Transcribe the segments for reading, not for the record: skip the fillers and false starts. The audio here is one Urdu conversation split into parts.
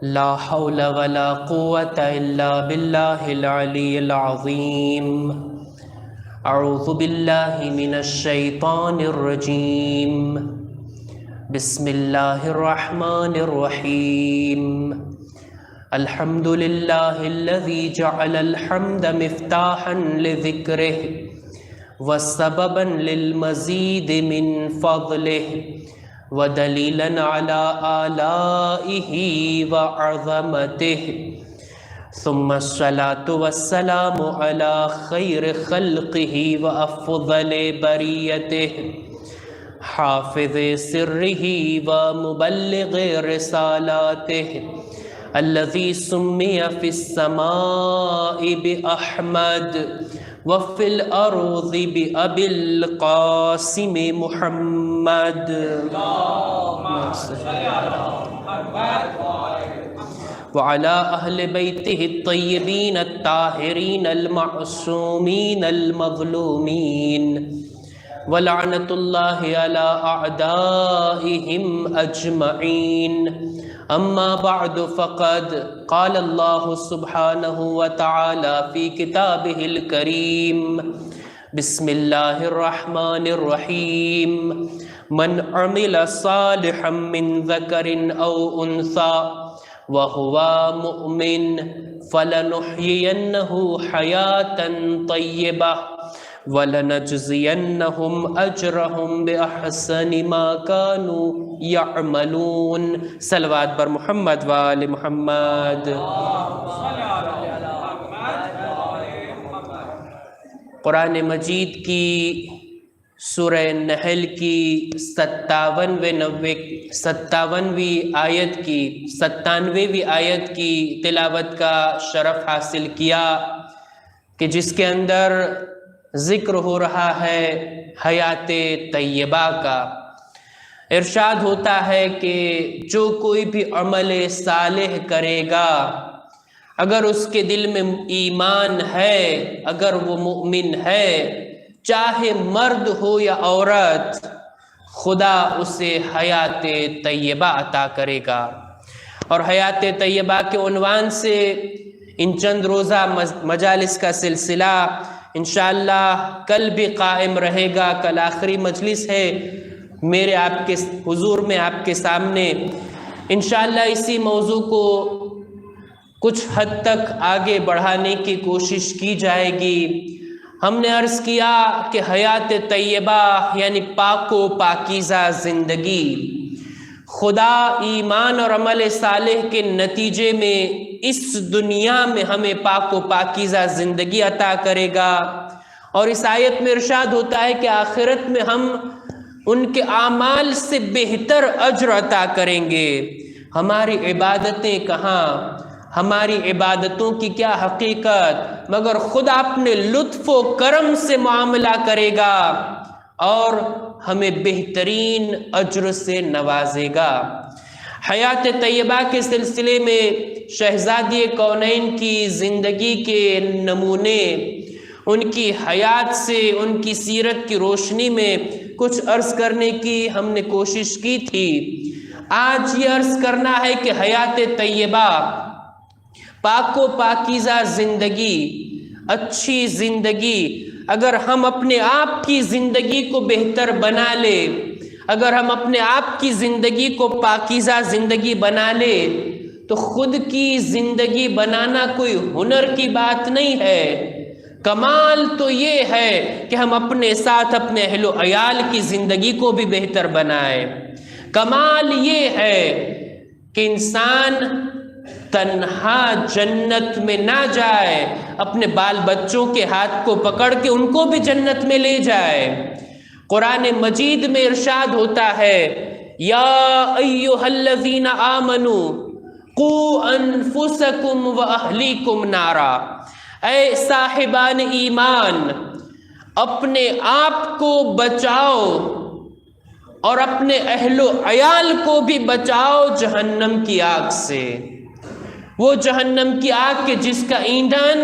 لا حول ولا قوة إلا بالله العلي العظيم. أعوذ بالله من الشيطان الرجيم. بسم الله الرحمن الرحيم. الحمد لله الذي جعل الحمد مفتاحا لذكره وسببا للمزيد من فضله ودليلا على آلائه وعظمته، ثم الصلاة والسلام على خير خلقه وأفضل بريته، حافظ سره ومبلغ رسالاته، الذي سمي في السماء بأحمد وفي الأرض بأبي القاسم محمد. وعلى أهل بيته الطيبين الطاهرين المعصومين المظلومين، ولعنة الله على أعدائهم أجمعين. أما بعد، فقد قال الله سبحانه وتعالى في كتابه الكريم: بسم الله الرحمن الرحيم. من عمل صالحا من ذكر أو أنثى وهو مؤمن فلنحيينه حياة طيبة وَلَنَجْزِيَنَّهُمْ أَجْرَهُمْ بِأَحْسَنِ مَا كَانُوا يَعْمَلُونَ. صلوات بر محمد وآل محمد. قرآن مجید کی سورہ نحل کی 97ویں آیت کی تلاوت کا شرف حاصل کیا کہ جس کے اندر ذکر ہو رہا ہے حیات طیبہ کا. ارشاد ہوتا ہے کہ جو کوئی بھی عمل صالح کرے گا، اگر اس کے دل میں ایمان ہے، اگر وہ مومن ہے، چاہے مرد ہو یا عورت، خدا اسے حیات طیبہ عطا کرے گا. اور حیات طیبہ کے عنوان سے ان چند روزہ مجالس کا سلسلہ انشاءاللہ کل بھی قائم رہے گا. کل آخری مجلس ہے میرے آپ کے حضور میں، آپ کے سامنے. انشاءاللہ اسی موضوع کو کچھ حد تک آگے بڑھانے کی کوشش کی جائے گی. ہم نے عرض کیا کہ حیات طیبہ یعنی پاک و پاکیزہ زندگی، خدا ایمان اور عمل صالح کے نتیجے میں اس دنیا میں ہمیں پاک و پاکیزہ زندگی عطا کرے گا. اور اس آیت میں ارشاد ہوتا ہے کہ آخرت میں ہم ان کے اعمال سے بہتر اجر عطا کریں گے. ہماری عبادتیں کہاں، ہماری عبادتوں کی کیا حقیقت، مگر خدا اپنے لطف و کرم سے معاملہ کرے گا اور ہمیں بہترین اجر سے نوازے گا. حیات طیبہ کے سلسلے میں شہزادی کونین کی زندگی کے نمونے، ان کی حیات سے، ان کی سیرت کی روشنی میں کچھ عرض کرنے کی ہم نے کوشش کی تھی. آج یہ عرض کرنا ہے کہ حیات طیبہ، پاک و پاکیزہ زندگی، اچھی زندگی، اگر ہم اپنے آپ کی زندگی کو بہتر بنا لے، اگر ہم اپنے آپ کی زندگی کو پاکیزہ زندگی بنا لے، تو خود کی زندگی بنانا کوئی ہنر کی بات نہیں ہے. کمال تو یہ ہے کہ ہم اپنے ساتھ اپنے اہل و عیال کی زندگی کو بھی بہتر بنائیں. کمال یہ ہے کہ انسان تنہا جنت میں نہ جائے، اپنے بال بچوں کے ہاتھ کو پکڑ کے ان کو بھی جنت میں لے جائے. قرآن مجید میں ارشاد ہوتا ہے: یا ایھا الذین آمنوا قوا انفسکم واہلیکم نارا. اے صاحبان ایمان، اپنے آپ کو بچاؤ اور اپنے اہل و عیال کو بھی بچاؤ جہنم کی آگ سے. وہ جہنم کی آگ کے جس کا ایندھن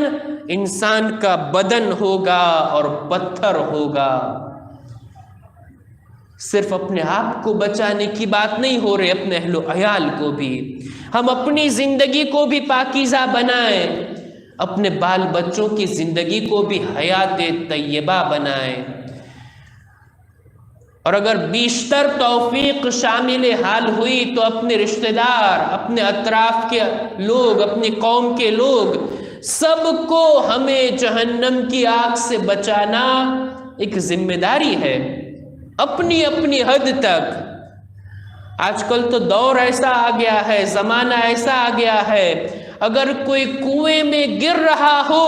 انسان کا بدن ہوگا اور پتھر ہوگا. صرف اپنے آپ کو بچانے کی بات نہیں ہو رہی، اپنے اہل و عیال کو بھی. ہم اپنی زندگی کو بھی پاکیزہ بنائیں، اپنے بال بچوں کی زندگی کو بھی حیات طیبہ بنائیں، اور اگر بیشتر توفیق شامل حال ہوئی تو اپنے رشتہ دار، اپنے اطراف کے لوگ، اپنی قوم کے لوگ، سب کو ہمیں جہنم کی آگ سے بچانا ایک ذمہ داری ہے، اپنی اپنی حد تک۔ آج کل تو دور ایسا آ گیا ہے، زمانہ ایسا آ گیا ہے، اگر کوئی کنویں میں گر رہا ہو،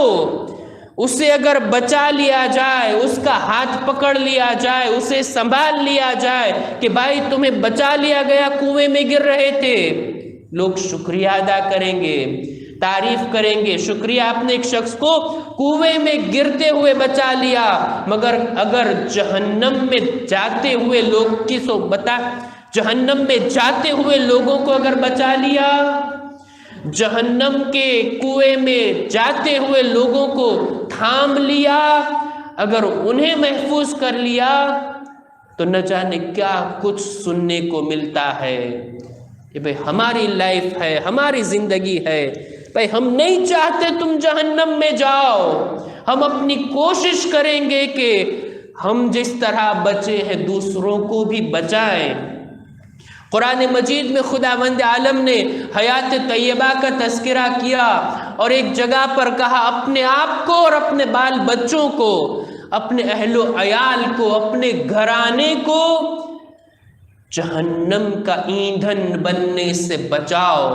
اسے اگر بچا لیا جائے، اس کا ہاتھ پکڑ لیا جائے، اسے سنبھال لیا جائے کہ بھائی تمہیں بچا لیا گیا، کنویں میں گر رہے تھے، لوگ شکریہ ادا کریں گے، تعریف کریں گے، شکریہ آپ نے ایک شخص کو کنویں میں گرتے ہوئے بچا لیا۔ مگر اگر جہنم میں جاتے ہوئے جہنم میں جاتے ہوئے لوگوں کو اگر بچا لیا، جہنم کے کنویں میں جاتے ہوئے لوگوں کو تھام لیا، اگر انہیں محفوظ کر لیا تو نہ جانے کیا کچھ سننے کو ملتا ہے کہ بھئی ہماری لائف ہے، ہماری زندگی ہے، بھئی ہم نہیں چاہتے تم جہنم میں جاؤ، ہم اپنی کوشش کریں گے کہ ہم جس طرح بچے ہیں دوسروں کو بھی بچائیں۔ قرآن مجید میں خداوند عالم نے حیات طیبہ کا تذکرہ کیا اور ایک جگہ پر کہا اپنے آپ کو اور اپنے بال بچوں کو، اپنے اہل و عیال کو، اپنے گھرانے کو جہنم کا ایندھن بننے سے بچاؤ۔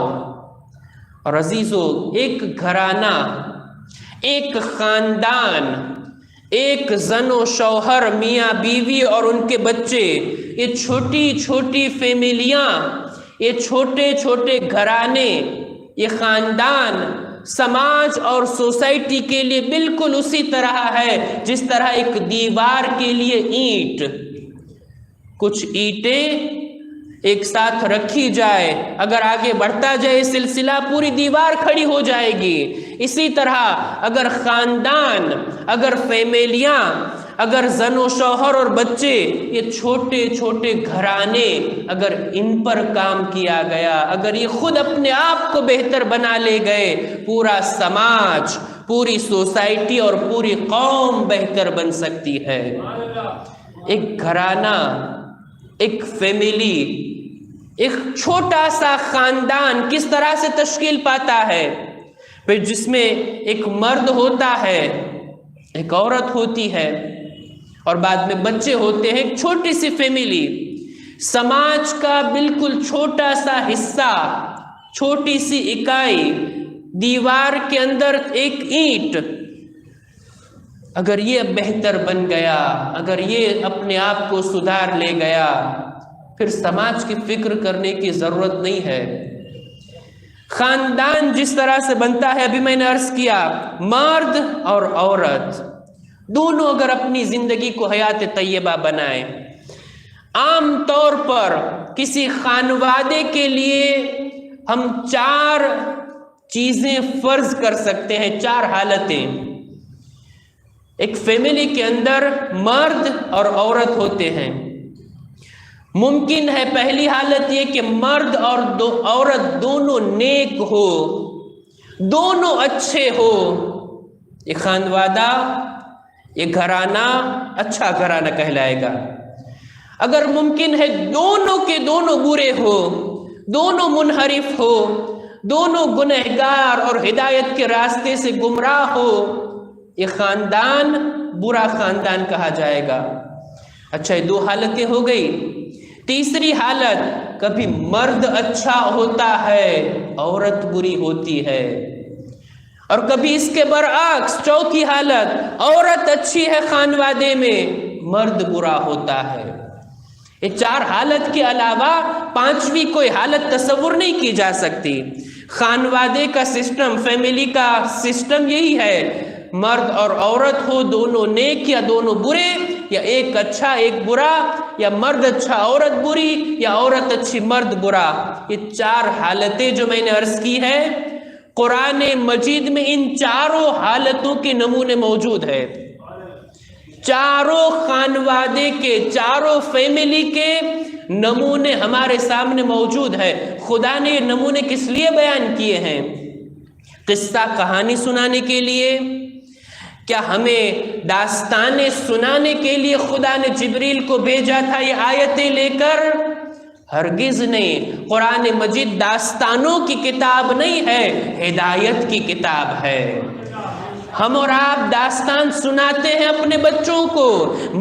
اور عزیزو، ایک گھرانہ، ایک خاندان، ایک زن و شوہر، میاں بیوی اور ان کے بچے، یہ چھوٹی چھوٹی فیملیاں، یہ چھوٹے چھوٹے گھرانے، یہ خاندان سماج اور سوسائٹی کے لیے بالکل اسی طرح ہے جس طرح ایک دیوار کے لیے اینٹ، کچھ اینٹیں ایک ساتھ رکھی جائے، اگر آگے بڑھتا جائے سلسلہ پوری دیوار کھڑی ہو جائے گی۔ اسی طرح اگر خاندان، اگر فیملیاں، اگر زن و شوہر اور بچے، یہ چھوٹے چھوٹے گھرانے، اگر ان پر کام کیا گیا، اگر یہ خود اپنے آپ کو بہتر بنا لے گئے، پورا سماج، پوری سوسائٹی اور پوری قوم بہتر بن سکتی ہے۔ ایک گھرانہ، ایک فیملی، ایک چھوٹا سا خاندان کس طرح سے تشکیل پاتا ہے؟ پھر جس میں ایک مرد ہوتا ہے، ایک عورت ہوتی ہے، اور بعد میں بچے ہوتے ہیں، ایک چھوٹی سی فیملی، سماج کا بالکل چھوٹا سا حصہ، چھوٹی سی اکائی، دیوار کے اندر ایک اینٹ، اگر یہ بہتر بن گیا، اگر یہ اپنے آپ کو سدھار لے گیا، پھر سماج کی فکر کرنے کی ضرورت نہیں ہے۔ خاندان جس طرح سے بنتا ہے، ابھی میں نے عرض کیا، مرد اور عورت دونوں اگر اپنی زندگی کو حیات طیبہ بنائیں، عام طور پر کسی خانوادے کے لیے ہم 4 چیزیں فرض کر سکتے ہیں، 4 حالتیں۔ ایک فیملی کے اندر مرد اور عورت ہوتے ہیں، ممکن ہے پہلی حالت یہ کہ مرد اور عورت دونوں نیک ہو، دونوں اچھے ہو، یہ خانوادہ، یہ گھرانہ اچھا گھرانہ کہلائے گا۔ اگر ممکن ہے دونوں کے دونوں برے ہو، دونوں منحرف ہو، دونوں گنہگار اور ہدایت کے راستے سے گمراہ ہو، یہ خاندان برا خاندان کہا جائے گا۔ اچھا، یہ 2 حالتیں ہو گئی۔ تیسری حالت، کبھی مرد اچھا ہوتا ہے، عورت بری ہوتی ہے، اور کبھی اس کے برعکس، چوتھی حالت، عورت اچھی ہے خانوادے میں، مرد برا ہوتا ہے۔ یہ 4 حالت کے علاوہ 5ویں کوئی حالت تصور نہیں کی جا سکتی۔ خانوادے کا سسٹم، فیملی کا سسٹم یہی ہے، مرد اور عورت ہو، دونوں نیک یا دونوں برے، یا ایک اچھا ایک برا، یا مرد اچھا عورت بری، یا عورت اچھی مرد برا۔ یہ 4 حالتیں جو میں نے عرض کی ہے، قرآن مجید میں ان 4 حالتوں کے نمونے موجود ہیں۔ 4 خانوادے کے، 4 فیملی کے نمونے ہمارے سامنے موجود ہے۔ خدا نے یہ نمونے کس لیے بیان کیے ہیں؟ قصہ کہانی سنانے کے لیے؟ کیا ہمیں داستانیں سنانے کے لیے خدا نے جبریل کو بھیجا تھا یہ آیتیں لے کر؟ ہرگز نہیں۔ قرآن مجید داستانوں کی کتاب نہیں ہے، ہدایت کی کتاب ہے۔ ہم اور آپ داستان سناتے ہیں اپنے بچوں کو،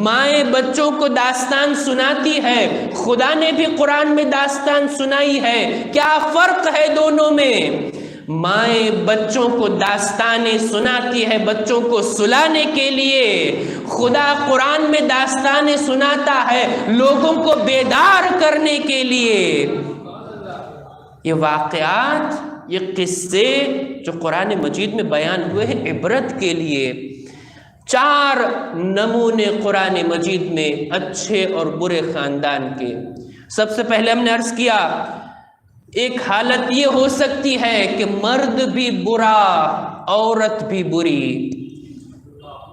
مائیں بچوں کو داستان سناتی ہے، خدا نے بھی قرآن میں داستان سنائی ہے۔ کیا فرق ہے دونوں میں؟ مائیں بچوں کو داستانیں سناتی ہے بچوں کو سلانے کے لیے، خدا قرآن میں داستانیں سناتا ہے لوگوں کو بیدار کرنے کے لیے۔ یہ واقعات، یہ قصے جو قرآن مجید میں بیان ہوئے ہیں عبرت کے لیے۔ 4 نمونے قرآن مجید میں اچھے اور برے خاندان کے۔ سب سے پہلے ہم نے عرض کیا ایک حالت یہ ہو سکتی ہے کہ مرد بھی برا، عورت بھی بری،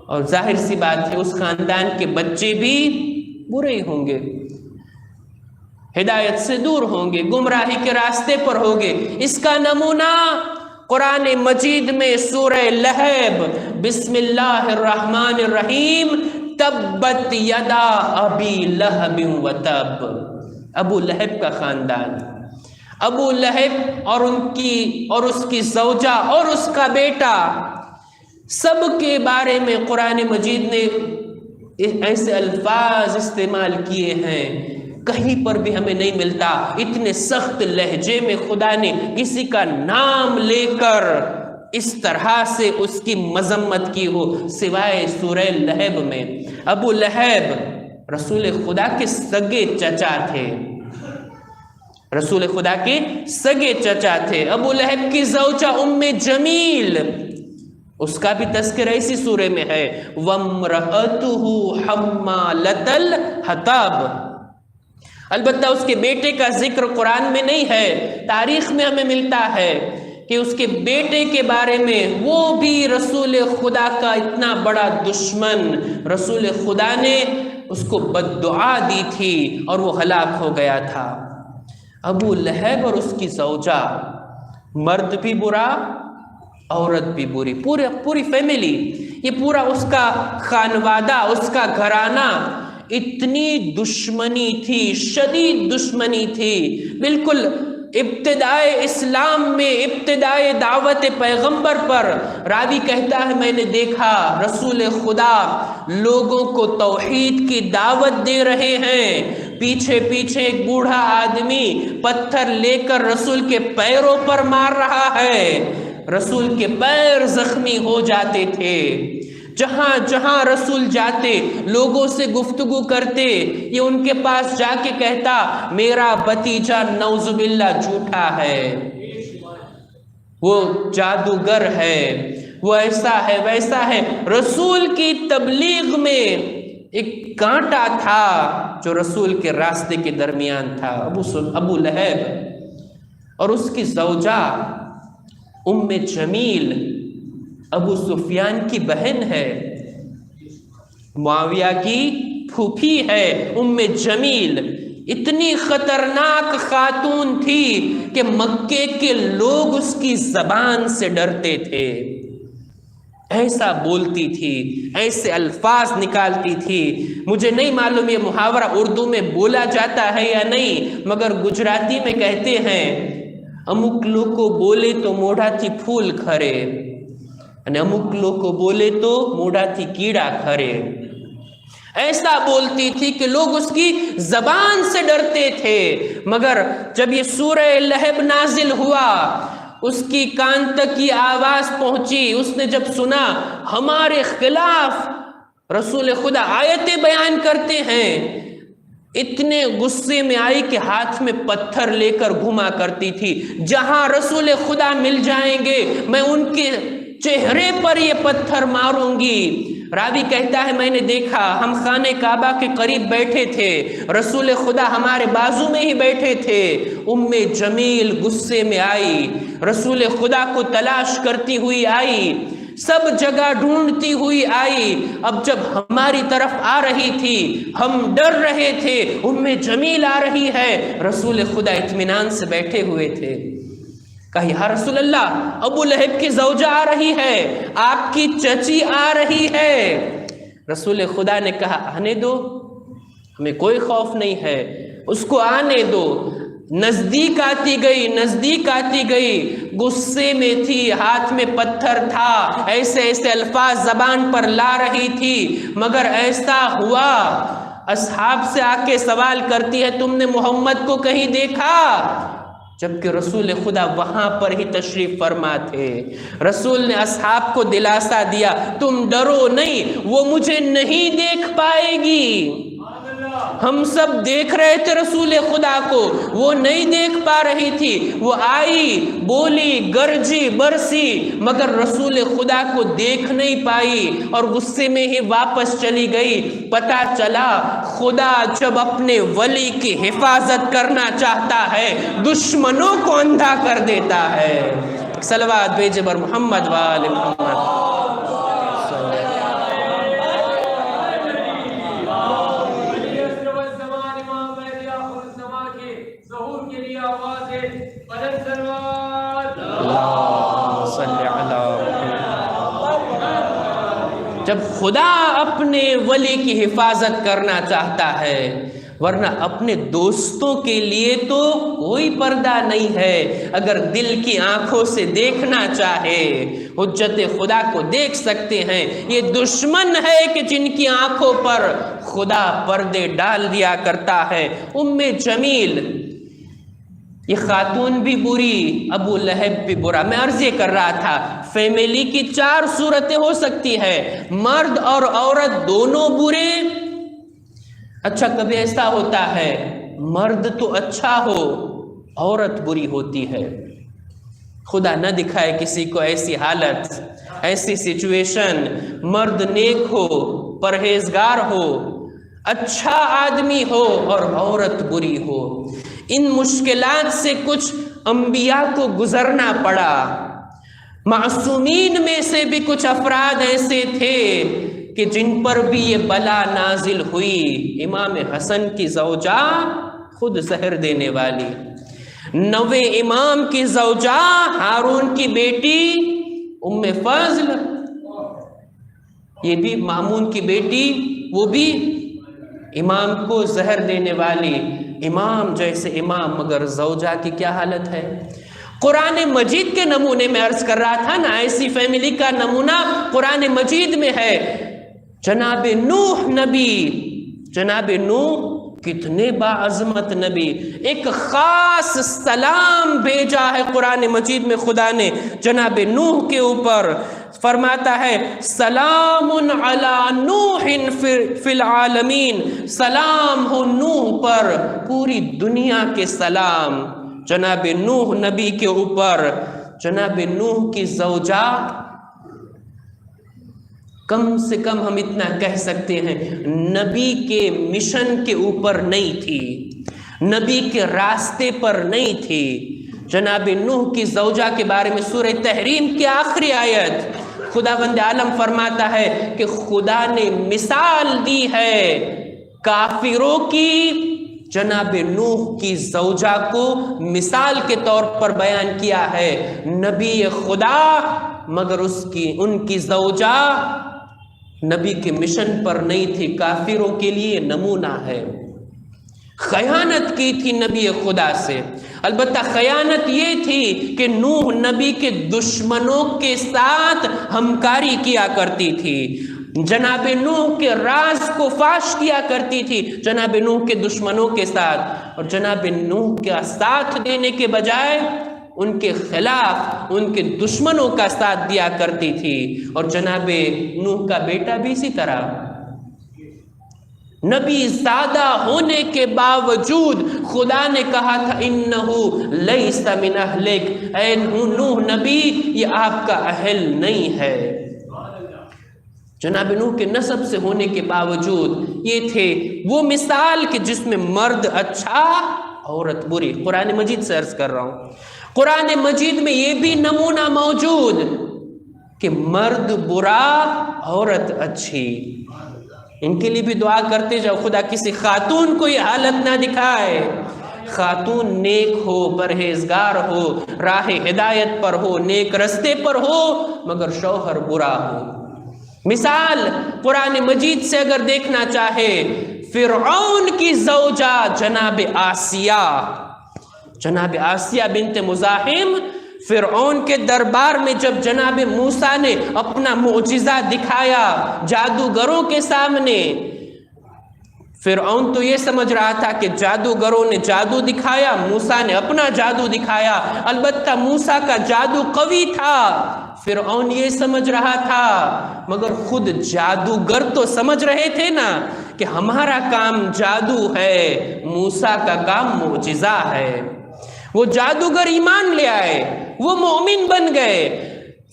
اور ظاہر سی بات ہے اس خاندان کے بچے بھی برے ہوں گے، ہدایت سے دور ہوں گے، گمراہی کے راستے پر ہوں گے۔ اس کا نمونہ قرآن مجید میں سورہ لہب، بسم اللہ الرحمن الرحیم، تبت یدا ابی لہب وتب، ابو لہب کا خاندان، ابو لہب اور اس کی زوجہ اور اس کا بیٹا، سب کے بارے میں قرآن مجید نے ایسے الفاظ استعمال کیے ہیں کہیں پر بھی ہمیں نہیں ملتا۔ اتنے سخت لہجے میں خدا نے کسی کا نام لے کر اس طرح سے اس کی مذمت کی ہو سوائے سورہ لہب میں۔ ابو لہب رسول خدا کے سگے چچا تھے، رسول خدا کے سگے چچا تھے۔ ابو لہب کی زوجہ ام جمیل، اس کا بھی تذکرہ اسی سورے میں ہے، وَامْرَأَتُهُ حَمَّالَةَ الْحَطَبِ۔ البتہ اس کے بیٹے کا ذکر قرآن میں نہیں ہے، تاریخ میں ہمیں ملتا ہے کہ اس کے بیٹے کے بارے میں وہ بھی رسول خدا کا اتنا بڑا دشمن، رسول خدا نے اس کو بد دعا دی تھی اور وہ ہلاک ہو گیا تھا۔ ابو لہب اور اس کی زوجہ، مرد بھی برا، عورت بھی بری، پوری فیملی، یہ پورا اس کا خانوادہ، اس کا گھرانہ، اتنی دشمنی تھی، شدید دشمنی تھی، بالکل ابتدائے اسلام میں، ابتدائے دعوت پیغمبر پر۔ راوی کہتا ہے میں نے دیکھا رسول خدا لوگوں کو توحید کی دعوت دے رہے ہیں، پیچھے پیچھے ایک بوڑھا آدمی پتھر لے کر رسول کے پیروں پر مار رہا ہے، رسول کے پیر زخمی ہو جاتے تھے۔ جہاں جہاں رسول جاتے لوگوں سے گفتگو کرتے، یہ ان کے پاس جا کے کہتا میرا بھتیجا نعوذ باللہ جھوٹا ہے، وہ جادوگر ہے، وہ ایسا ہے ویسا ہے۔ رسول کی تبلیغ میں ایک کانٹا تھا جو رسول کے راستے کے درمیان تھا۔ ابو لہب اور اس کی زوجہ ام جمیل ابو سفیان کی بہن ہے، معاویہ کی پھوپھی ہے ام جمیل، اتنی خطرناک خاتون تھی کہ مکے کے لوگ اس کی زبان سے ڈرتے تھے، ایسا بولتی تھی، ایسے الفاظ نکالتی تھی۔ مجھے نہیں معلوم یہ محاورہ اردو میں بولا جاتا ہے یا نہیں، مگر گجراتی میں کہتے ہیں امک لوگ بولے تو موڑا تھی پھول کھرے، یعنی امک لوگ بولے تو موڑا تھی کیڑا کھرے۔ ایسا بولتی تھی کہ لوگ اس کی زبان سے ڈرتے تھے۔ مگر جب یہ سورہ لہب نازل ہوا، اس کی کان تک کی آواز پہنچی، اس نے جب سنا ہمارے خلاف رسول خدا آیتیں بیان کرتے ہیں، اتنے غصے میں آئی کہ ہاتھ میں پتھر لے کر گھما کرتی تھی، جہاں رسول خدا مل جائیں گے میں ان کے چہرے پر یہ پتھر ماروں گی۔ راوی کہتا ہے میں نے دیکھا ہم خانہ کعبہ کے قریب بیٹھے تھے، رسول خدا ہمارے بازو میں ہی بیٹھے تھے، ام جمیل غصے میں آئی، رسول خدا کو تلاش کرتی ہوئی آئی، سب جگہ ڈھونڈتی ہوئی آئی، اب جب ہماری طرف آ رہی تھی ہم ڈر رہے تھے، ام جمیل آ رہی ہے، رسول خدا اطمینان سے بیٹھے ہوئے تھے۔ کہا یا رسول اللہ ابو لہب کی زوجہ آ رہی ہے، آپ کی چچی آ رہی ہے۔ رسول خدا نے کہا آنے دو، ہمیں کوئی خوف نہیں ہے، اس کو آنے دو۔ نزدیک آتی گئی، غصے میں تھی، ہاتھ میں پتھر تھا، ایسے ایسے الفاظ زبان پر لا رہی تھی، مگر ایسا ہوا اصحاب سے آ کے سوال کرتی ہے تم نے محمد کو کہیں دیکھا؟ جبکہ رسول خدا وہاں پر ہی تشریف فرما تھے۔ رسول نے اصحاب کو دلاسا دیا تم ڈرو نہیں، وہ مجھے نہیں دیکھ پائے گی۔ ہم سب دیکھ رہے تھے رسول خدا کو، وہ نہیں دیکھ پا رہی تھی، وہ آئی، بولی، گرجی، برسی، مگر رسول خدا کو دیکھ نہیں پائی اور غصے میں ہی واپس چلی گئی۔ پتہ چلا خدا جب اپنے ولی کی حفاظت کرنا چاہتا ہے دشمنوں کو اندھا کر دیتا ہے۔ صلوات بھیجے بر محمد وآل محمد۔ جب خدا اپنے ولی کی حفاظت کرنا چاہتا ہے، ورنہ اپنے دوستوں کے لیے تو کوئی پردہ نہیں ہے۔ اگر دل کی آنکھوں سے دیکھنا چاہے حجت خدا کو دیکھ سکتے ہیں۔ یہ دشمن ہے کہ جن کی آنکھوں پر خدا پردے ڈال دیا کرتا ہے۔ ام جمیل یہ خاتون بھی بری، ابو لہب بھی برا۔ میں عرض یہ کر رہا تھا فیملی کی 4 صورتیں ہو سکتی ہے، مرد اور عورت دونوں برے۔ اچھا کبھی ایسا ہوتا ہے مرد تو اچھا ہو، عورت بری ہوتی ہے۔ خدا نہ دکھائے کسی کو ایسی حالت، ایسی سچویشن، مرد نیک ہو، پرہیزگار ہو، اچھا آدمی ہو اور عورت بری ہو۔ ان مشکلات سے کچھ انبیاء کو گزرنا پڑا۔ معصومین میں سے بھی کچھ افراد ایسے تھے کہ جن پر بھی یہ بلا نازل ہوئی۔ امام حسن کی زوجہ خود زہر دینے والی، 9 امام کی زوجہ ہارون کی بیٹی ام فضل، یہ بھی مامون کی بیٹی، وہ بھی امام کو زہر دینے والی۔ امام جیسے امام، مگر زوجہ کی کیا حالت ہے۔ قرآن مجید کے نمونے میں عرض کر رہا تھا نا، ایسی فیملی کا نمونہ قرآن مجید میں ہے۔ جناب نوح نبی، جناب نوح کتنے باعظمت نبی، ایک خاص سلام بھیجا ہے قرآن مجید میں خدا نے جناب نوح کے اوپر۔ فرماتا ہے سلام علی نوح فی العالمین، سلام ہو نوح پر، پوری دنیا کے سلام جناب نوح نبی کے اوپر۔ جناب نوح کی زوجہ کم سے کم ہم اتنا کہہ سکتے ہیں نبی کے مشن کے اوپر نہیں تھی، نبی کے راستے پر نہیں تھی۔ جناب نوح کی زوجہ کے بارے میں سورہ تحریم کی آخری آیت خداوند عالم فرماتا ہے کہ خدا نے مثال دی ہے کافروں کی، جناب نوح کی زوجہ کو مثال کے طور پر بیان کیا ہے۔ نبی خدا مگر ان کی زوجہ نبی کے مشن پر نہیں تھی، کافروں کے لیے نمونہ ہے۔ خیانت کی تھی نبی خدا سے، البتہ خیانت یہ تھی کہ نوح نبی کے دشمنوں کے ساتھ ہمکاری کیا کرتی تھی، جناب نوح کے راز کو فاش کیا کرتی تھی جناب نوح کے دشمنوں کے ساتھ، اور جناب نوح کا ساتھ دینے کے بجائے ان کے خلاف ان کے دشمنوں کا ساتھ دیا کرتی تھی۔ اور جناب نوح کا بیٹا بھی اسی طرح، نبی زیادہ ہونے کے باوجود خدا نے کہا تھا انہو لیس من اہلک، اے نوح نبی یہ آپ کا اہل نہیں ہے۔ جناب نوح کے نسب سے ہونے کے باوجود یہ تھے وہ مثال کہ جس میں مرد اچھا عورت بری۔ قرآن مجید سے عرض کر رہا ہوں، قرآن مجید میں یہ بھی نمونہ موجود کہ مرد برا عورت اچھی. ان کے لیے بھی دعا کرتے جاؤ، خدا کسی خاتون کو یہ حالت نہ دکھائے. خاتون نیک ہو، پرہیزگار ہو، راہ ہدایت پر ہو، نیک رستے پر ہو، مگر شوہر برا ہو. مثال قرآن مجید سے اگر دیکھنا چاہے، فرعون کی زوجہ جناب آسیہ بنت مزاحم، فرعون کے دربار میں جب جناب موسیٰ نے اپنا معجزہ دکھایا جادوگروں کے سامنے، فرعون تو یہ سمجھ رہا تھا کہ جادوگروں نے جادو دکھایا، موسیٰ نے اپنا جادو دکھایا. البتہ موسیٰ کا جادو قوی تھا، فرعون یہ سمجھ رہا تھا، مگر خود جادوگر تو سمجھ رہے تھے نا کہ ہمارا کام جادو ہے، موسیٰ کا کام معجزہ ہے. وہ جادوگر ایمان لے آئے، وہ مومن بن گئے،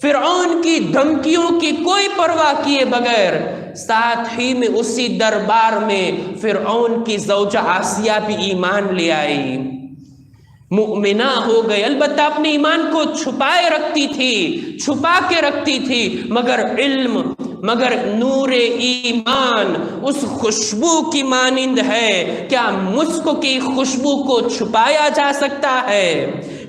فرعون کی دھمکیوں کی کوئی پرواہ کیے بغیر. ساتھ ہی میں اسی دربار میں فرعون کی زوجہ آسیہ بھی ایمان لے آئی، مؤمنہ ہو گئی. البتہ اپنے ایمان کو چھپا کے رکھتی تھی، مگر علم، مگر نور ایمان اس خوشبو کی مانند ہے. کیا مسک کی خوشبو کو چھپایا جا سکتا ہے؟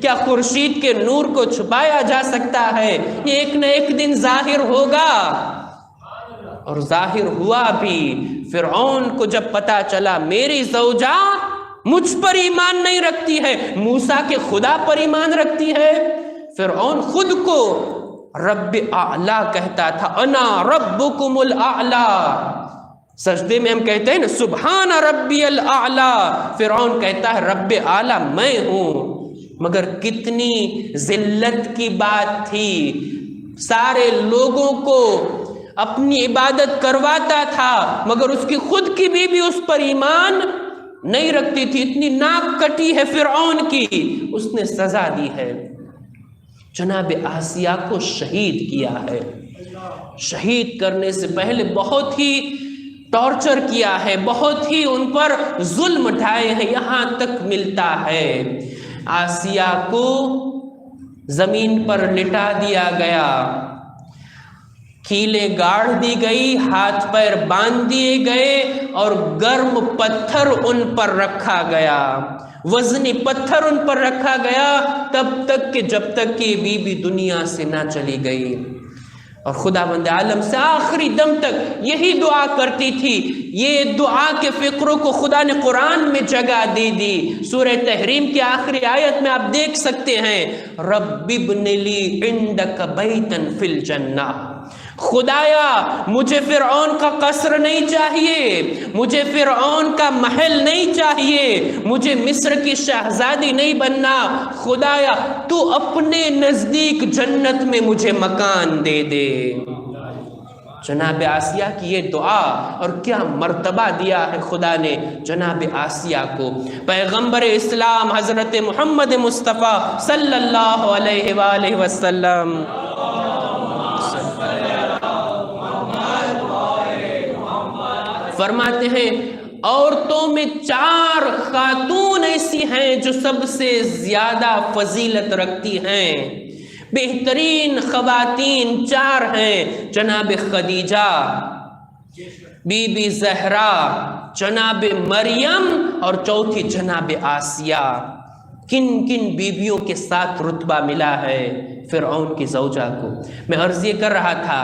کیا خورشید کے نور کو چھپایا جا سکتا ہے؟ یہ ایک نہ ایک دن ظاہر ہوگا، اور ظاہر ہوا بھی. فرعون کو جب پتا چلا میری زوجہ مجھ پر ایمان نہیں رکھتی ہے، موسیٰ کے خدا پر ایمان رکھتی ہے. فرعون خود کو رب اعلیٰ کہتا تھا، انا ربکم الاعلیٰ. سجدے میں ہم کہتے ہیں نا سبحان ربی الاعلیٰ، فرعون کہتا ہے رب اعلیٰ میں ہوں. مگر کتنی ذلت کی بات تھی، سارے لوگوں کو اپنی عبادت کرواتا تھا، مگر اس کی خود کی بیوی اس پر ایمان نہیں رکھتی تھی. اتنی ناک کٹی ہے فرعون کی، اس نے سزا دی ہے. جناب آسیہ کو شہید کیا ہے. شہید کرنے سے پہلے بہت ہی ٹارچر کیا ہے، بہت ہی ان پر ظلم ڈھائے ہیں. یہاں تک ملتا ہے آسیہ کو زمین پر لٹا دیا گیا، کیلیں گاڑ دی گئی، ہاتھ پیر باندھ دیے گئے، اور گرم پتھر ان پر رکھا گیا، وزنی پتھر ان پر رکھا گیا، تب تک کہ جب تک کہ بی بی دنیا سے نہ چلی گئی. اور خداوند عالم سے آخری دم تک یہی دعا کرتی تھی. یہ دعا کے فقروں کو خدا نے قرآن میں جگہ دے دی. سورہ تحریم کی آخری آیت میں آپ دیکھ سکتے ہیں، رب ابن لی عندک بیتا فی الجنہ. خدایا مجھے فرعون کا قصر نہیں چاہیے، مجھے فرعون کا محل نہیں چاہیے، مجھے مصر کی شہزادی نہیں بننا. خدایا تو اپنے نزدیک جنت میں مجھے مکان دے دے. جناب آسیہ کی یہ دعا، اور کیا مرتبہ دیا ہے خدا نے جناب آسیہ کو. پیغمبر اسلام حضرت محمد مصطفیٰ صلی اللہ علیہ وآلہ وسلم فرماتے ہیں عورتوں میں 4 خاتون ایسی ہیں جو سب سے زیادہ فضیلت رکھتی ہیں. بہترین خواتین 4 ہیں، جناب خدیجہ، بی بی زہرا، جناب مریم، اور چوتھی جناب آسیہ. کن کن بیویوں کے ساتھ رتبہ ملا ہے فرعون کی زوجہ کو. میں عرض یہ کر رہا تھا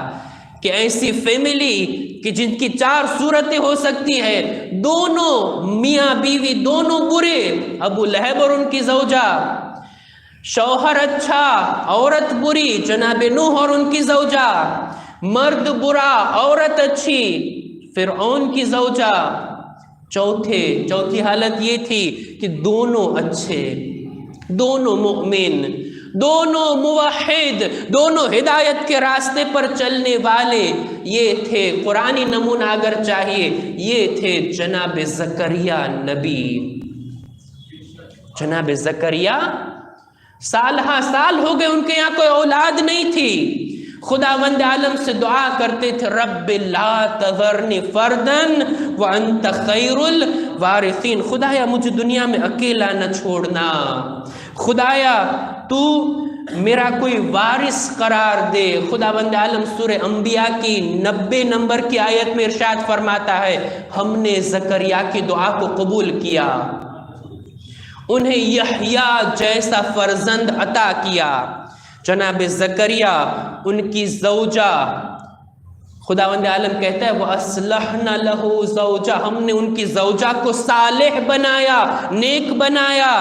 کہ ایسی فیملی کہ جن کی 4 صورتیں ہو سکتی ہیں، دونوں میاں بیوی دونوں برے، ابو لہب اور ان کی زوجہ، شوہر اچھا عورت بری، جناب نوح اور ان کی زوجہ، مرد برا عورت اچھی، فرعون کی زوجہ. چوتھی حالت یہ تھی کہ دونوں اچھے، دونوں مؤمن، دونوں موحد، دونوں ہدایت کے راستے پر چلنے والے. یہ تھے قرآنی نمونہ اگر چاہیے، یہ تھے جناب زکریا نبی. جناب زکریا سال ہو گئے، ان کے یہاں کوئی اولاد نہیں تھی. خداوند عالم سے دعا کرتے تھے، رب لا تذرنی فردن وانت خیر الوارثین. خدایا مجھے دنیا میں اکیلا نہ چھوڑنا، خدایا تو میرا کوئی وارث قرار دے۔ خداوند عالم سورہ انبیاء کی 90 نمبر کی آیت میں ارشاد فرماتا ہے ہم نے زکریا کی دعا کو قبول کیا، انہیں یحییٰ جیسا فرزند عطا کیا۔ جناب زکریا ان کی زوجہ، خداوند عالم کہتا ہے وَأَصْلَحْنَا لَهُ زَوْجَهُ، ہم نے ان کی زوجہ کو صالح بنایا، نیک بنایا۔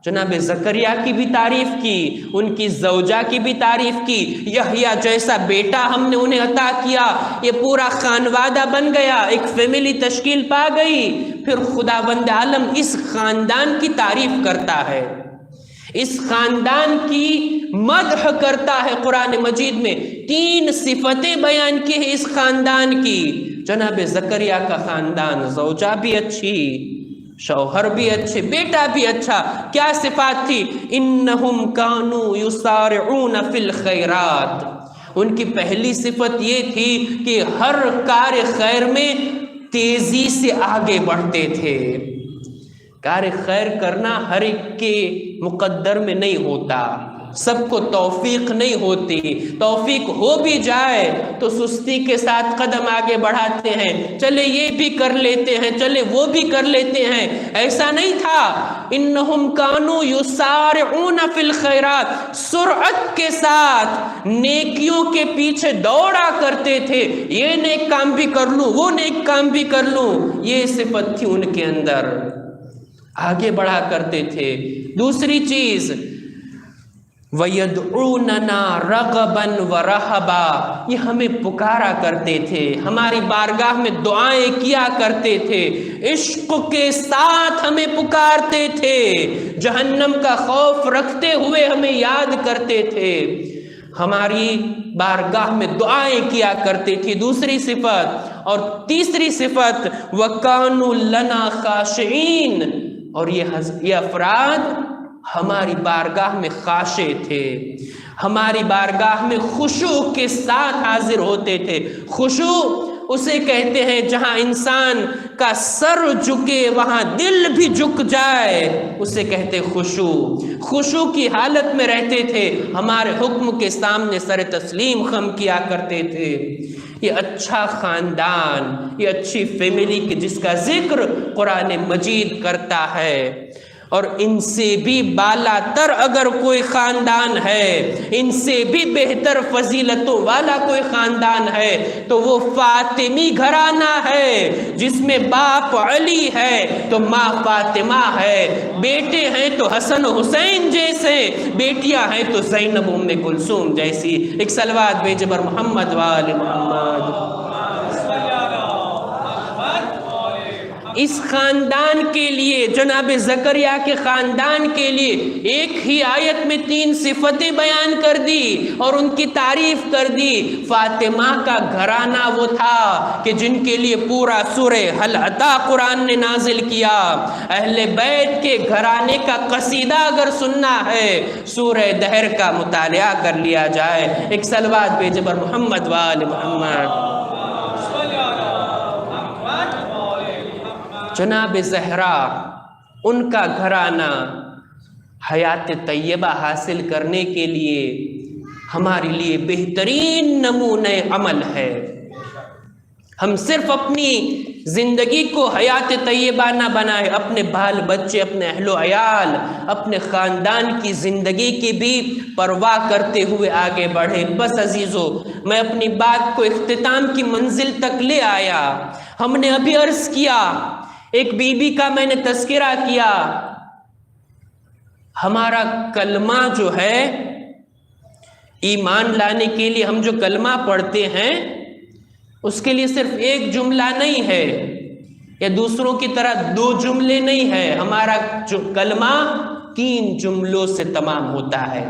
جناب زکریا کی بھی تعریف کی، ان کی زوجہ کی بھی تعریف کی، یحییٰ جیسا بیٹا ہم نے انہیں عطا کیا۔ یہ پورا خانوادہ بن گیا، ایک فیملی تشکیل پا گئی۔ پھر خداوند عالم اس خاندان کی تعریف کرتا ہے، اس خاندان کی مدح کرتا ہے۔ قرآن مجید میں 3 صفتیں بیان کی ہیں اس خاندان کی۔ جناب زکریا کا خاندان، زوجہ بھی اچھی، شوہر بھی اچھے، بیٹا بھی اچھا۔ کیا صفات تھی؟ انہم کانوا یسارعون فی الخیرات، ان کی پہلی صفت یہ تھی کہ ہر کار خیر میں تیزی سے آگے بڑھتے تھے۔ کار خیر کرنا ہر ایک کے مقدر میں نہیں ہوتا، سب کو توفیق نہیں ہوتی، توفیق ہو بھی جائے تو سستی کے ساتھ قدم آگے بڑھاتے ہیں، چلے یہ بھی کر لیتے ہیں، چلے وہ بھی کر لیتے ہیں۔ ایسا نہیں تھا، انہم کانوا یسارعون فی الخیرات، سرعت کے ساتھ نیکیوں کے پیچھے دوڑا کرتے تھے، یہ نیک کام بھی کر لوں، وہ نیک کام بھی کر لوں، یہ صفت تھی ان کے اندر، آگے بڑھا کرتے تھے۔ دوسری چیز وَيَدْعُونَنَا رَغَبًا وَرَهَبًا، یہ ہمیں پکارا کرتے تھے، ہماری بارگاہ میں دعائیں کیا کرتے تھے، عشق کے ساتھ ہمیں پکارتے تھے، جہنم کا خوف رکھتے ہوئے ہمیں یاد کرتے تھے، ہماری بارگاہ میں دعائیں کیا کرتے تھی۔ دوسری صفت۔ اور تیسری صفت وَكَانُوا لَنَا خَاشِعِينَ، اور یہ افراد ہماری بارگاہ میں خاشع تھے، ہماری بارگاہ میں خشوع کے ساتھ حاضر ہوتے تھے۔ خشوع اسے کہتے ہیں جہاں انسان کا سر جھکے وہاں دل بھی جھک جائے، اسے کہتے خشوع۔ خشوع کی حالت میں رہتے تھے، ہمارے حکم کے سامنے سر تسلیم خم کیا کرتے تھے۔ یہ اچھا خاندان، یہ اچھی فیملی جس کا ذکر قرآن مجید کرتا ہے۔ اور ان سے بھی بالا تر اگر کوئی خاندان ہے، ان سے بھی بہتر فضیلتوں والا کوئی خاندان ہے تو وہ فاطمی گھرانہ ہے، جس میں باپ علی ہے تو ماں فاطمہ ہے، بیٹے ہیں تو حسن و حسین جیسے، بیٹیاں ہیں تو زینب ام کلثوم جیسی۔ ایک صلوات بھیجے بر محمد وآل محمد۔ اس خاندان کے لیے، جناب زکریا کے خاندان کے لیے ایک ہی آیت میں 3 صفتیں بیان کر دی اور ان کی تعریف کر دی۔ فاطمہ کا گھرانہ وہ تھا کہ جن کے لیے پورا سورہ حل عطا قرآن نے نازل کیا۔ اہل بیت کے گھرانے کا قصیدہ اگر سننا ہے، سورہ دہر کا مطالعہ کر لیا جائے۔ ایک صلوات بھیجے بر محمد وآل محمد۔ جناب زہرا، ان کا گھرانہ حیات طیبہ حاصل کرنے کے لیے ہمارے لیے بہترین نمونہ عمل ہے۔ ہم صرف اپنی زندگی کو حیات طیبہ نہ بنائے، اپنے بال بچے، اپنے اہل و عیال، اپنے خاندان کی زندگی کی بھی پرواہ کرتے ہوئے آگے بڑھے۔ بس عزیزو، میں اپنی بات کو اختتام کی منزل تک لے آیا۔ ہم نے ابھی عرض کیا، ایک بی بی کا میں نے تذکرہ کیا، ہمارا کلمہ جو ہے، ایمان لانے کے لیے ہم جو کلمہ پڑھتے ہیں اس کے لیے صرف ایک جملہ نہیں ہے یا دوسروں کی طرح 2 جملے نہیں ہے، ہمارا جو کلمہ 3 جملوں سے تمام ہوتا ہے۔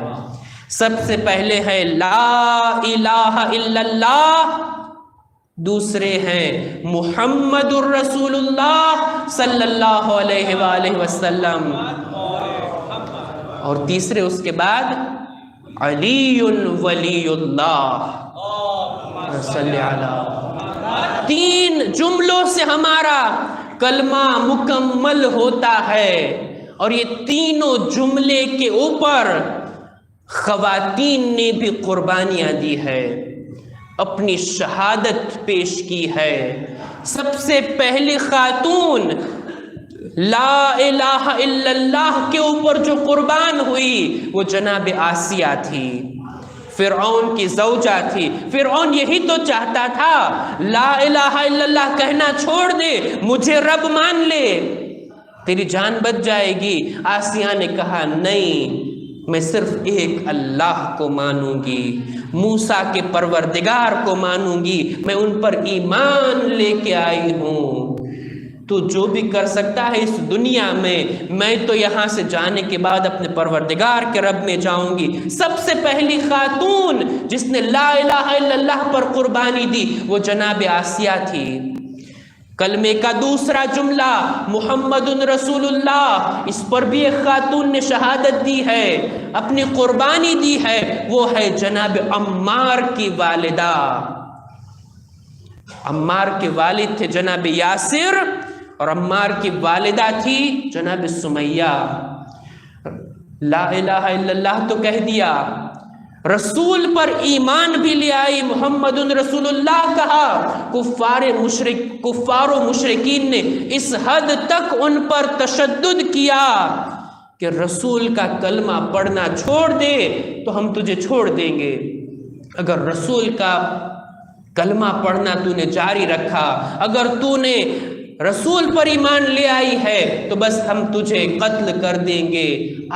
سب سے پہلے ہے لا الہ الا اللہ، دوسرے ہیں محمد الرسول اللہ صلی اللہ علیہ وآلہ وسلم، اور تیسرے اس کے بعد علی ولی اللہ صلی اللہ۔ 3 جملوں سے ہمارا کلمہ مکمل ہوتا ہے، اور یہ تینوں جملے کے اوپر خواتین نے بھی قربانیاں دی ہے، اپنی شہادت پیش کی ہے۔ سب سے پہلی خاتون لا الہ الا اللہ کے اوپر جو قربان ہوئی وہ جناب آسیہ تھی، فرعون کی زوجہ تھی۔ فرعون یہی تو چاہتا تھا، لا الہ الا اللہ کہنا چھوڑ دے، مجھے رب مان لے، تیری جان بچ جائے گی۔ آسیہ نے کہا نہیں، میں صرف ایک اللہ کو مانوں گی، موسیٰ کے پروردگار کو مانوں گی، میں ان پر ایمان لے کے آئی ہوں۔ تو جو بھی کر سکتا ہے اس دنیا میں تو یہاں سے جانے کے بعد اپنے پروردگار کے رب میں جاؤں گی۔ سب سے پہلی خاتون جس نے لا الہ الا اللہ پر قربانی دی وہ جناب آسیہ تھی۔ کلمے کا دوسرا جملہ محمد رسول اللہ، اس پر بھی ایک خاتون نے شہادت دی ہے، اپنی قربانی دی ہے، وہ ہے جناب عمار کی والدہ۔ عمار کے والد تھے جناب یاسر اور عمار کی والدہ تھی جناب سمیہ۔ لا الہ الا اللہ تو کہہ دیا، رسول پر ایمان بھی لے آئی، محمد رسول اللہ کہا۔ کفار و مشرکین نے اس حد تک ان پر تشدد کیا کہ رسول کا کلمہ پڑھنا چھوڑ دے تو ہم تجھے چھوڑ دیں گے، اگر رسول کا کلمہ پڑھنا تو نے جاری رکھا، اگر تو نے رسول پر ایمان لے آئی ہے تو بس ہم تجھے قتل کر دیں گے۔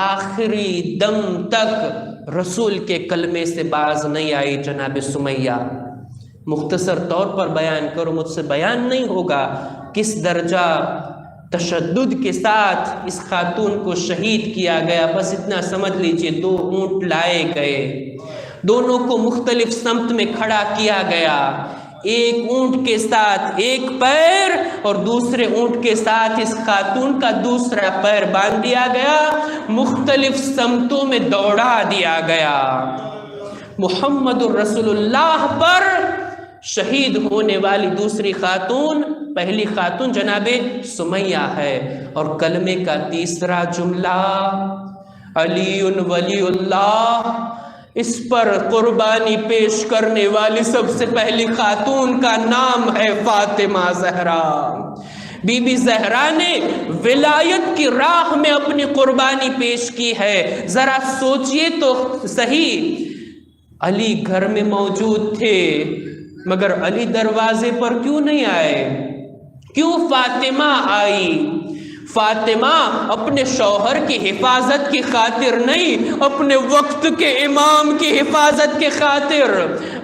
آخری دم تک رسول کے کلمے سے باز نہیں آئی جناب سمیہ۔ مختصر طور پر بیان کرو، مجھ سے بیان نہیں ہوگا کس درجہ تشدد کے ساتھ اس خاتون کو شہید کیا گیا۔ بس اتنا سمجھ لیجئے، 2 اونٹ لائے گئے، دونوں کو مختلف سمت میں کھڑا کیا گیا، ایک اونٹ کے ساتھ ایک پیر اور دوسرے اونٹ کے ساتھ اس خاتون کا دوسرا پیر باندھ دیا گیا، مختلف سمتوں میں دوڑا دیا گیا۔ محمد رسول اللہ پر شہید ہونے والی دوسری خاتون، پہلی خاتون جناب سمیہ ہے۔ اور کلمے کا تیسرا جملہ علی ولی اللہ، اس پر قربانی پیش کرنے والی سب سے پہلی خاتون کا نام ہے فاطمہ زہرا۔ بی بی زہرا نے ولایت کی راہ میں اپنی قربانی پیش کی ہے۔ ذرا سوچئے تو صحیح، علی گھر میں موجود تھے مگر علی دروازے پر کیوں نہیں آئے؟ کیوں فاطمہ آئی؟ فاطمہ اپنے شوہر کی حفاظت کی خاطر نہیں، اپنے وقت کے امام کی حفاظت کی خاطر۔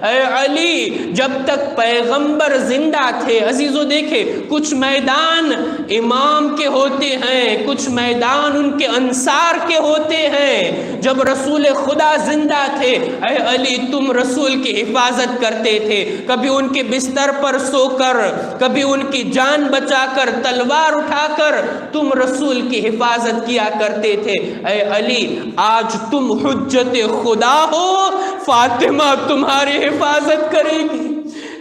اے علی، جب تک پیغمبر زندہ تھے عزیزو، دیکھے کچھ میدان امام کے ہوتے ہیں، کچھ میدان ان کے انصار کے ہوتے ہیں۔ جب رسول خدا زندہ تھے، اے علی تم رسول کی حفاظت کرتے تھے، کبھی ان کے بستر پر سو کر، کبھی ان کی جان بچا کر، تلوار اٹھا کر تم رسول کی حفاظت کیا کرتے تھے۔ اے علی، آج تم حجت خدا ہو، فاطمہ تمہاری حفاظت کرے گی،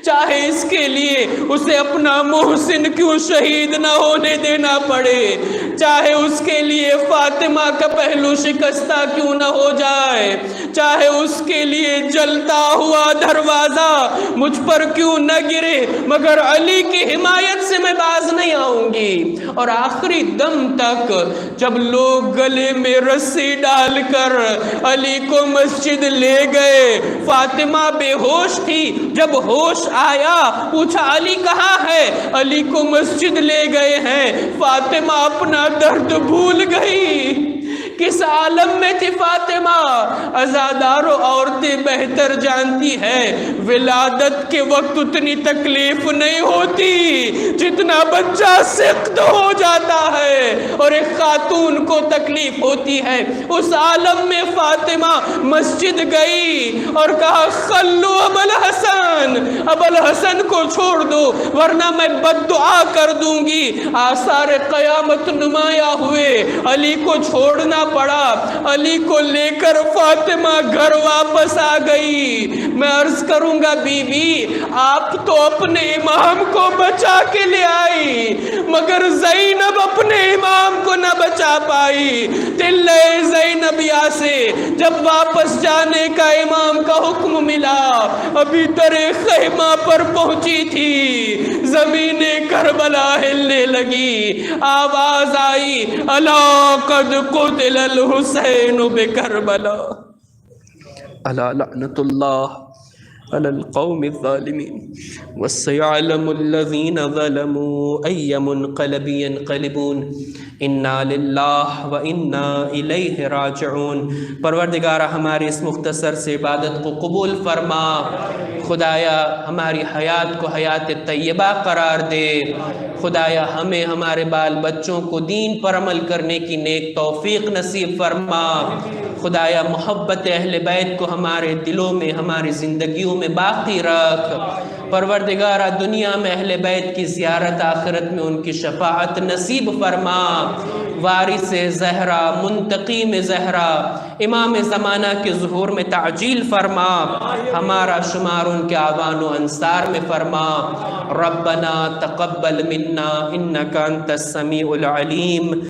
چاہے اس کے لیے اسے اپنا محسن کیوں شہید نہ ہونے دینا پڑے، چاہے اس کے لیے فاطمہ کا پہلو شکستہ کیوں نہ ہو جائے، چاہے اس کے لیے جلتا ہوا دروازہ مجھ پر کیوں نہ گرے، مگر علی کی حمایت سے میں باز نہیں آؤں گی۔ اور آخری دم تک جب لوگ گلے میں رسی ڈال کر علی کو مسجد لے گئے، فاطمہ بے ہوش تھی، جب ہوش آیا پوچھا علی کہاں ہے؟ علی کو مسجد لے گئے ہیں۔ فاطمہ اپنا درد بھول گئی۔ کس عالم میں تھی فاطمہ؟ عزادار و عورتیں بہتر جانتی ہیں، ولادت کے وقت اتنی تکلیف نہیں ہوتی جتنا بچہ سقط ہو جاتا ہے اور ایک خاتون کو تکلیف ہوتی ہے۔ اس عالم میں فاطمہ مسجد گئی اور کہا خلو ابو الحسن، ابو الحسن کو کو چھوڑ دو ورنہ میں بد دعا کر دوں گی۔ آثار قیامت نمایاں ہوئے، علی کو چھوڑنا پڑا، علی کو لے کر فاطمہ گھر واپس آ گئی۔ میں عرض کروں گا بی بی آپ تو اپنے امام کو بچا کے لے آئی، مگر زینب اپنے امام کو نہ بچا پائی۔ تلے زینبیہ سے جب واپس جانے کا امام کا حکم ملا، ابھی درِ خیمہ پر پہنچی تھی، زمین کربلا ہلنے لگی، آواز آئی الا قد قتل الحسین بکربلا، الا لعنت اللہ علی القوم الظالمین وسيعلم الذین ظلموا ای منقلب ینقلبون انا للہ وانا الیہ راجعون۔ پروردگارہ ہماری اس مختصر سے عبادت کو قبول فرما، خدایا ہماری حیات کو حیات طیبہ قرار دے، خدایا ہمیں ہمارے بال بچوں کو دین پر عمل کرنے کی نیک توفیق نصیب فرما، خدایا محبت اہل بیت کو ہمارے دلوں میں ہماری زندگیوں میں باقی رکھ، پروردگارہ دنیا میں اہل بیت کی زیارت، آخرت میں ان کی شفاعت نصیب فرما، وارث زہرا، منتقیم زہرا، امام زمانہ کے ظہور میں تعجیل فرما، ہمارا شمار ان کے اعوان و انصار میں فرما۔ ربنا تقبل منا انک انت السمیع العلیم